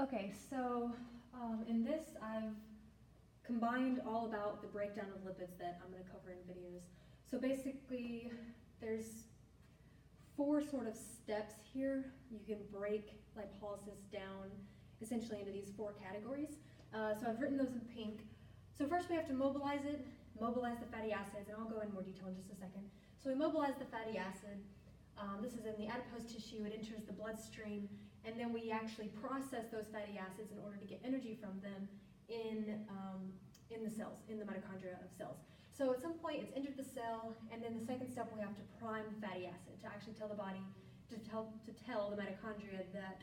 Okay, so in this I've combined all about the breakdown of lipids that I'm going to cover in videos. So basically there's 4 sort of steps here. You can break lipolysis down essentially into these 4 categories. So I've written those in pink. So first we have to mobilize it, mobilize the fatty acids, and I'll go in more detail in just a second. So we mobilize the fatty acid. This is in the adipose tissue, it enters the bloodstream, and then we actually process those fatty acids in order to get energy from them in the cells, in the mitochondria of cells. So at some point it's entered the cell, and then the second step we have to prime the fatty acid to actually tell the body, to tell the mitochondria that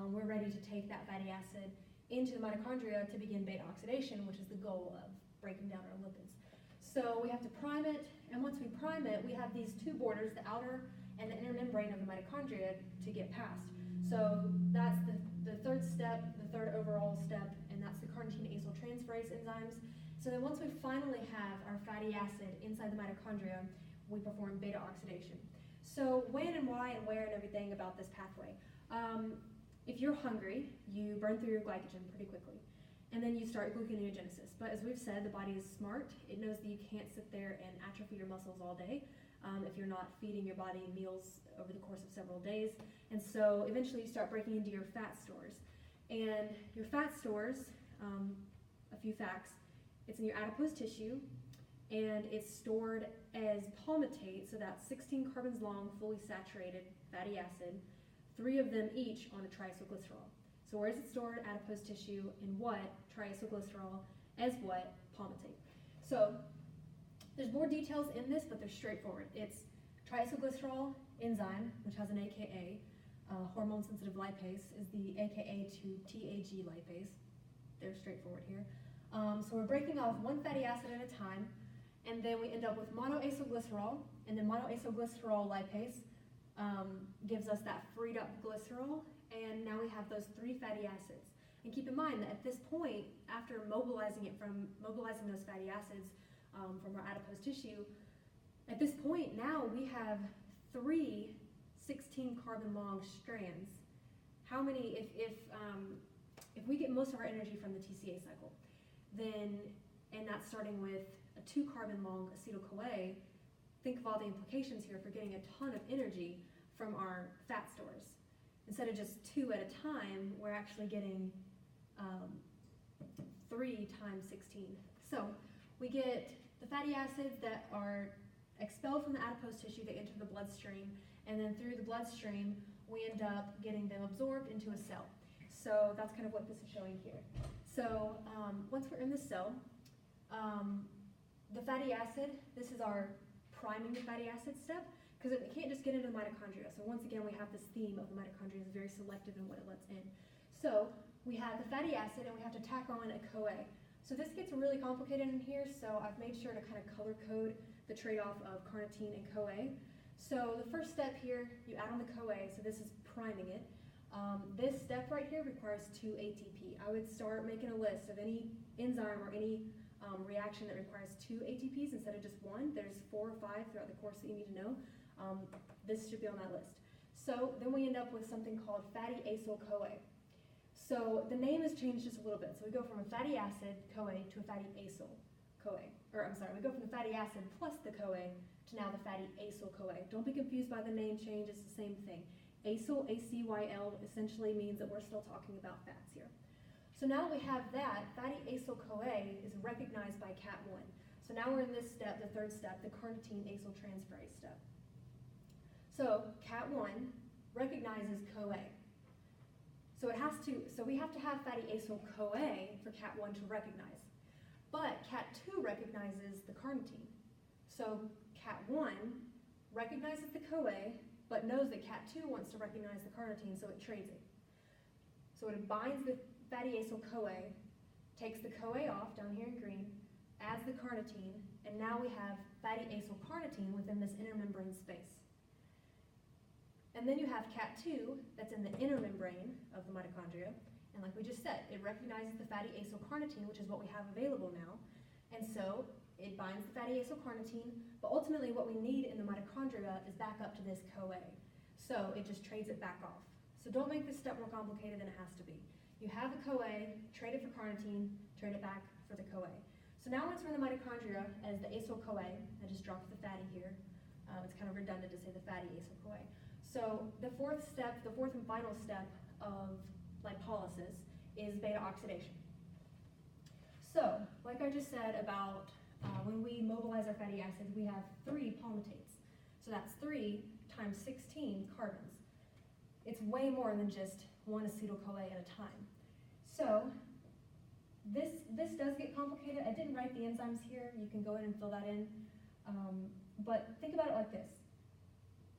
we're ready to take that fatty acid into the mitochondria to begin beta oxidation, which is the goal of breaking down our lipids. So we have to prime it, and once we prime it, we have these 2 borders, the outer and the inner membrane of the mitochondria to get past. So that's the 3rd step, the 3rd overall step, and that's the carnitine acyltransferase enzymes. So then once we finally have our fatty acid inside the mitochondria, we perform beta oxidation. So when and why and where and everything about this pathway. If you're hungry, you burn through your glycogen pretty quickly, and then you start gluconeogenesis. But as we've said, the body is smart. It knows that you can't sit there and atrophy your muscles all day if you're not feeding your body meals over the course of several days. And so eventually you start breaking into your fat stores. And your fat stores, a few facts, it's in your adipose tissue, and it's stored as palmitate, so that's 16 carbons long, fully saturated fatty acid, 3 of them each on a triacylglycerol. So where is it stored? Adipose tissue. In what? Triacylglycerol. As what? Palmitate. So there's more details in this, but they're straightforward. It's triacylglycerol enzyme, which has an AKA. Hormone-sensitive lipase is the AKA to TAG lipase. They're straightforward here. So we're breaking off 1 fatty acid at a time, and then we end up with monoacylglycerol, and then monoacylglycerol lipase gives us that freed up glycerol, and now we have those 3 fatty acids. And keep in mind that at this point, after mobilizing those fatty acids from our adipose tissue, at this point now we have 3 16 carbon long strands. How many, if we get most of our energy from the TCA cycle, then, and that's starting with a 2 carbon long acetyl-CoA, think of all the implications here for getting a ton of energy from our fat stores. Instead of just 2 at a time, we're actually getting 3 times 16. So we get the fatty acids that are expelled from the adipose tissue, they enter the bloodstream, and then through the bloodstream, we end up getting them absorbed into a cell. So that's kind of what this is showing here. So once we're in the cell, the fatty acid, this is our priming the fatty acid step, because it can't just get into the mitochondria. So once again, we have this theme of the mitochondria is very selective in what it lets in. So we have the fatty acid, and we have to tack on a CoA. So this gets really complicated in here, so I've made sure to kind of color code the trade-off of carnitine and CoA. So the first step here, you add on the CoA, so this is priming it. This step right here requires 2 ATP. I would start making a list of any enzyme or any reaction that requires 2 ATPs instead of just 1. There's 4 or 5 throughout the course that you need to know. This should be on that list. So then we end up with something called fatty acyl-CoA. So the name has changed just a little bit. So we go from a fatty acid CoA to a fatty acyl-CoA. Or I'm sorry, we go from the fatty acid plus the CoA to now the fatty acyl-CoA. Don't be confused by the name change, it's the same thing. Acyl, A-C-Y-L, essentially means that we're still talking about fats here. So now that we have that, fatty acyl-CoA is recognized by CAT1. So now we're in this step, the 3rd step, the carnitine acyltransferase step. So CAT1 recognizes CoA. So we have to have fatty acyl-CoA for CAT1 to recognize. But CAT2 recognizes the carnitine. So CAT1 recognizes the CoA, but knows that CAT2 wants to recognize the carnitine, so it trades it. So it binds the fatty acyl-CoA, takes the CoA off down here in green, adds the carnitine, and now we have fatty acyl-carnitine within this inner membrane space. And then you have CAT2 that's in the inner membrane of the mitochondria, and like we just said, it recognizes the fatty acyl-carnitine, which is what we have available now, and so it binds the fatty acyl-carnitine, but ultimately what we need in the mitochondria is back up to this CoA. So it just trades it back off. So don't make this step more complicated than it has to be. You have a CoA, trade it for carnitine, trade it back for the CoA. So now once we're in the mitochondria as the acyl-CoA, I just dropped the fatty here. It's kind of redundant to say the fatty acyl-CoA. So the fourth and final step of lipolysis is beta oxidation. So, like I just said about when we mobilize our fatty acids, we have 3 palmitates. So that's 3 times 16 carbons. It's way more than just one acetyl-CoA at a time. So this does get complicated. I didn't write the enzymes here. You can go in and fill that in. But think about it like this.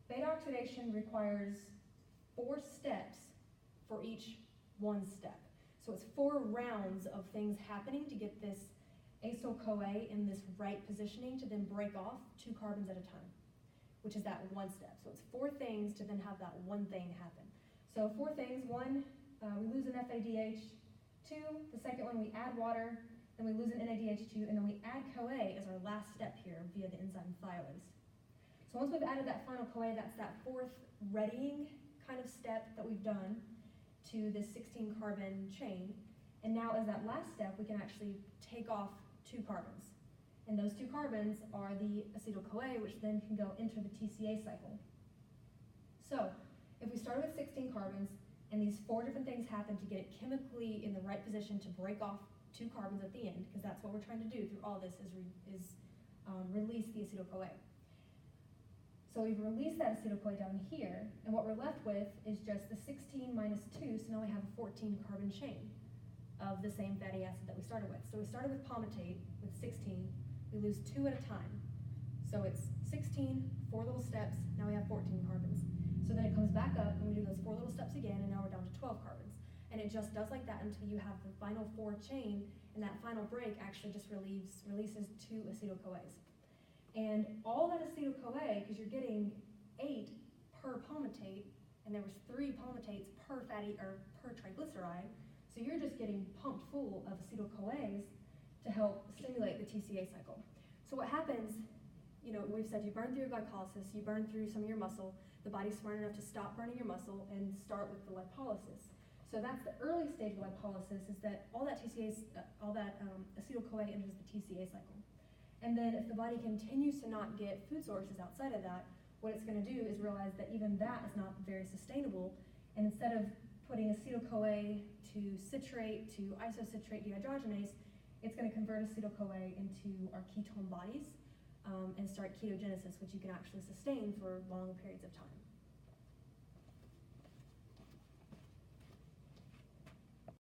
Beta oxidation requires 4 steps for each one step. So it's 4 rounds of things happening to get this acyl-CoA in this right positioning to then break off 2 carbons at a time, which is that one step. So it's 4 things to then have that one thing happen. So 4 things. 1, we lose an FADH. 2, the second one, we add water, then we lose an NADH2, and then we add CoA as our last step here via the enzyme thiolase. So once we've added that final CoA, that's that 4th readying kind of step that we've done to this 16 carbon chain. And now as that last step, we can actually take off 2 carbons. And those 2 carbons are the acetyl-CoA, which then can go enter the TCA cycle. So if we started with 16 carbons, and these 4 different things happen to get it chemically in the right position to break off 2 carbons at the end, because that's what we're trying to do through all this is release the acetyl-CoA. So we've released that acetyl-CoA down here, and what we're left with is just the 16 minus 2, so now we have a 14 carbon chain of the same fatty acid that we started with. So we started with palmitate with 16, we lose 2 at a time. So it's 16, 4 little steps, now we have 14 carbons. So then it comes back up and we do those 4 little steps again, and now we're down to 12 carbons. And it just does like that until you have the final 4 chain, and that final break actually just releases 2 acetyl-CoAs. And all that acetyl-CoA, because you're getting 8 per palmitate, and there was 3 palmitates per fatty or per triglyceride, so you're just getting pumped full of acetyl-CoAs to help stimulate the TCA cycle. So what happens, we've said you burn through your glycolysis, you burn through some of your muscle, the body's smart enough to stop burning your muscle and start with the lipolysis. So that's the early stage of lipolysis, is that all that acetyl-CoA enters the TCA cycle. And then if the body continues to not get food sources outside of that, what it's going to do is realize that even that is not very sustainable, and instead of putting acetyl-CoA to citrate to isocitrate dehydrogenase, it's going to convert acetyl-CoA into our ketone bodies and start ketogenesis, which you can actually sustain for long periods of time.